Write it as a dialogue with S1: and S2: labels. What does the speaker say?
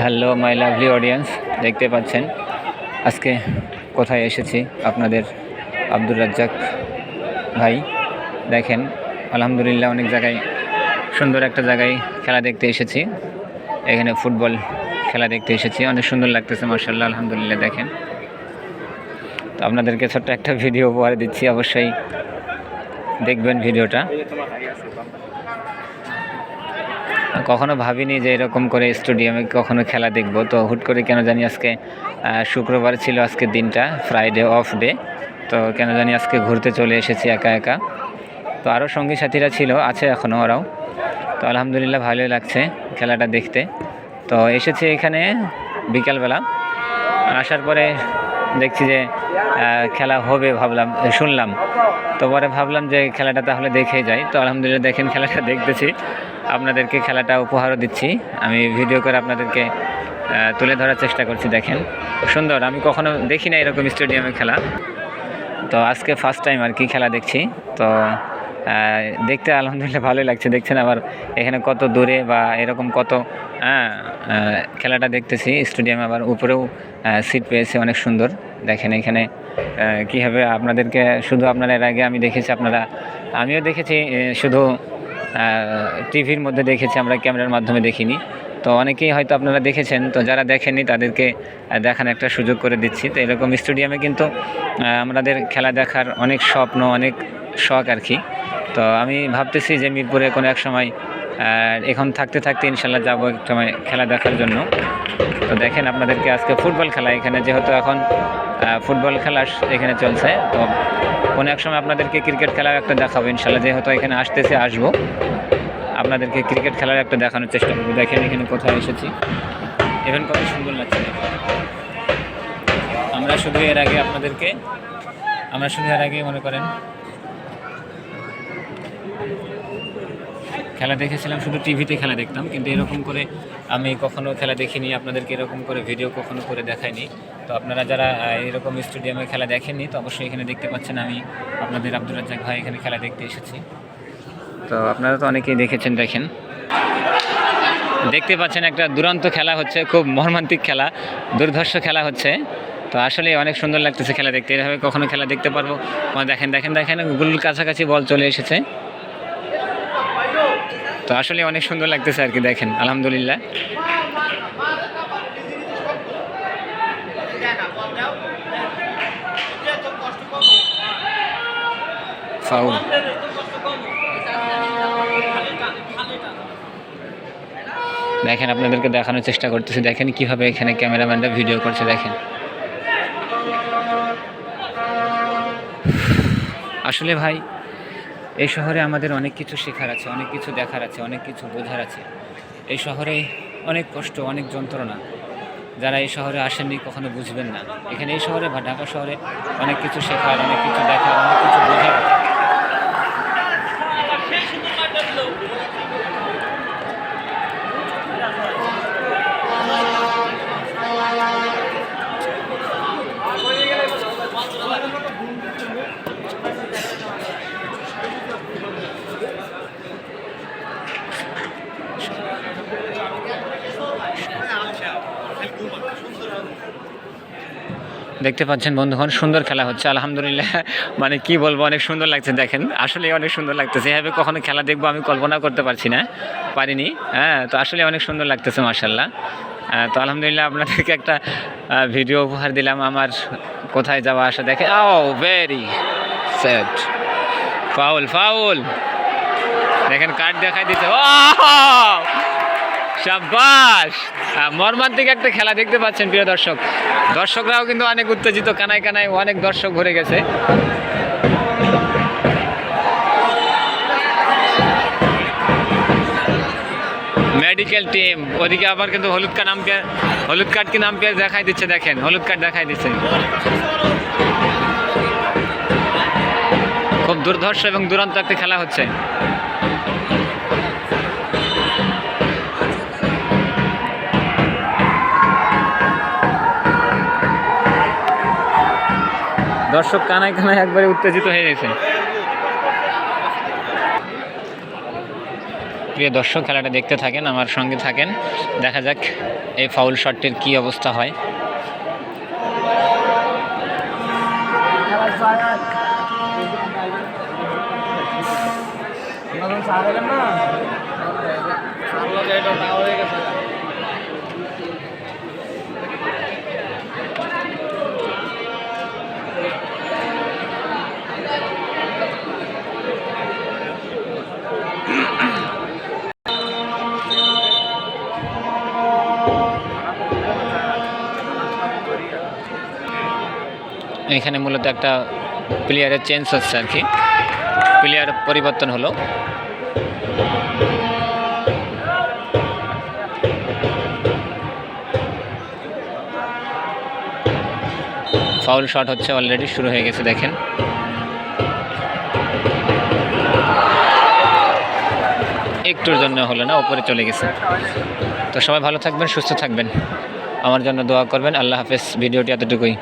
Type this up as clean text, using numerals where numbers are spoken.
S1: Hello my lovely audience, দেখতে পাচ্ছেন আজকে কোথায় এসেছি। আপনাদের আব্দুর রাজ্জাক ভাই। দেখেন আলহামদুলিল্লাহ অনেক জায়গায় সুন্দর একটা জায়গায় খেলা দেখতে এসেছি। এখানে ফুটবল খেলা দেখতে এসেছি, অনেক সুন্দর লাগতেছে মাশাআল্লাহ আলহামদুলিল্লাহ। দেখেন তো আপনাদেরকে ছোট্ট একটা ভিডিও উপহার দিচ্ছি, অবশ্যই দেখবেন ভিডিওটা। কখনো ভাবিনি যে এরকম করে স্টেডিয়ামে কখনো খেলা দেখব, তো হুট করে কেন জানি আজকে শুক্রবার ছিল, আজকের দিনটা ফ্রাইডে অফ ডে, তো কেন জানি আজকে ঘুরতে চলে এসেছি একা একা। তো আরও সঙ্গী সাথীরা ছিল, আছে এখনও ওরাও। তো আলহামদুলিল্লাহ ভালোই লাগছে খেলাটা দেখতে। তো এসেছি এখানে বিকালবেলা, আসার পরে দেখছি যে খেলা হবে, শুনলাম। তো পরে ভাবলাম যে খেলাটা তাহলে দেখে যাই। তো আলহামদুলিল্লাহ দেখেন খেলাটা দেখতেছি, আপনাদেরকে খেলাটা উপহারও দিচ্ছি। আমি ভিডিও করে আপনাদেরকে তুলে ধরার চেষ্টা করছি। দেখেন সুন্দর, আমি কখনো দেখি না এরকম স্টেডিয়ামে খেলা, তো আজকে ফার্স্ট টাইম আর কি খেলা দেখছি। তো দেখতে আলহামদুলিল্লাহ ভালোই লাগছে। দেখছেন আবার এখানে কত দূরে বা এরকম কত খেলাটা দেখতেছি স্টেডিয়ামে, আবার উপরেও সিট পেয়েছে অনেক সুন্দর। দেখেন এখানে কীভাবে আপনাদেরকে শুধু আপনারা এর আগে আমি দেখেছি, আমিও দেখেছি, শুধু টিভির মধ্যে দেখেছি, আমরা ক্যামেরার মাধ্যমে দেখিনি। তো অনেকেই হয়তো আপনারা দেখেছেন, তো যারা দেখেননি তাদেরকে দেখার একটা সুযোগ করে দিচ্ছি। তো এরকম স্টেডিয়ামে কিন্তু আমাদের খেলা দেখার অনেক স্বপ্ন, অনেক শখ আর কি। তো আমি ভাবতেছি যে মিরপুরে কোনো এক সময় এখন থাকতে থাকতে ইনশাল্লাহ যাবো এক সময় খেলা দেখার জন্য। তো দেখেন আপনাদেরকে আজকে ফুটবল খেলা, এখানে যেহেতু এখন ফুটবল খেলা এখানে চলছে, তো কোনো এক সময় আপনাদেরকে ক্রিকেট খেলাও একটা দেখাবো ইনশাল্লাহ। যেহেতু এখানে আসবো, আপনাদেরকে ক্রিকেট খেলার একটা দেখানোর চেষ্টা করবো। দেখেন এখানে কোথায় এসেছি, এখন কত সুন্দর লাগছে। আমরা শুধু এর আগে মনে করেন খেলা দেখেছিলাম, শুধু টিভিতে খেলা দেখতাম, কিন্তু এরকম করে আমি কখনো খেলা দেখিনি, আপনাদেরকে এরকম করে ভিডিও কখনো করে দেখাইনি। তো আপনারা যারা এরকম স্টেডিয়ামে খেলা দেখেননি, তো অবশ্যই এখানে দেখতে পাচ্ছেন আমি আপনাদের আব্দুর রাজ্জাক ভাই এখানে খেলা দেখতে এসেছি। তো আপনারা তো অনেকেই দেখেছেন। দেখেন দেখতে পাচ্ছেন একটা দুরন্ত খেলা হচ্ছে, খুব মর্মান্তিক খেলা, দুর্ধর্ষ খেলা হচ্ছে। তো আসলে অনেক সুন্দর লাগতেছে খেলা দেখতে, এভাবে কখনো খেলা দেখতে পারবো। দেখেন দেখেন দেখেন গোলের কাছাকাছি বল চলে এসেছে। তো আসলে অনেক সুন্দর লাগতেছে আর কি। দেখেন আলহামদুলিল্লাহ। ফাউল। দেখেন আপনাদেরকে দেখানোর চেষ্টা করতেছি, দেখেন কিভাবে এখানে ক্যামেরাম্যানরা ভিডিও করছে। দেখেন আসলে ভাই এই শহরে আমাদের অনেক কিছু শেখার আছে, অনেক কিছু দেখার আছে, অনেক কিছু বোঝার আছে। এই শহরে অনেক কষ্ট, অনেক যন্ত্রণা। যারা এই শহরে আসেননি কখনো বুঝবেন না। এখানে এই শহরে বা ঢাকা শহরে অনেক কিছু শেখার, অনেক কিছু দেখার, অনেক কিছু বোঝার। দেখতে পাচ্ছেন বন্ধুগণ, সুন্দর খেলা হচ্ছে আলহামদুলিল্লাহ। মানে কি বলবো, অনেক সুন্দর লাগছে। দেখেন আসলে অনেক সুন্দর লাগতেছে, এভাবে কখনো খেলা দেখবো আমি কল্পনা করতে পারিনি। তো আসলে অনেক সুন্দর লাগতেছে মাশাআল্লাহ। তো আলহামদুলিল্লাহ আপনাদেরকে একটা ভিডিও উপহার দিলাম আমার কোথায় যাওয়া আসা। দেখে ভেরি স্যাড, ফাউল। দেখেন কার্ড দেখাই দিচ্ছে। শাবাশ, মর্মান্তিক একটা খেলা দেখতে পাচ্ছেন প্রিয় দর্শক। দর্শকরাও কিন্তু অনেক উত্তেজিত, কানায় কানায় অনেক দর্শক ভরে গেছে। মেডিকেল টিম ওদিকে আবার কিন্তু হলুদ কার্ড কি নাম পেয়ে দেখাই দিচ্ছে। দেখেন হলুদ কার্ড দেখাই দিচ্ছে। খুব দুর্ধর্ষ এবং দুরন্ত একটা খেলা হচ্ছে। দর্শক কানায় কানায় একবারে উত্তেজিত হয়ে গেছে। প্রিয় দর্শক, খেলাটা দেখতে থাকেন, আমার সঙ্গে থাকেন, দেখা যাক এই ফাউল শটটির কী অবস্থা হয়। এখানে মূলত একটা প্লেয়ারের চেঞ্জ হচ্ছে আর কি, প্লেয়ার পরিবর্তন হলো। ফাউল শট হচ্ছে, অলরেডি শুরু হয়ে গেছে, দেখেন। একটুর জন্য হলো না, উপরে চলে গেছে। তো সবাই ভালো থাকবেন, সুস্থ থাকবেন, আমার জন্য দোয়া করবেন। আল্লাহ হাফেজ। ভিডিওটি এতটুকুই।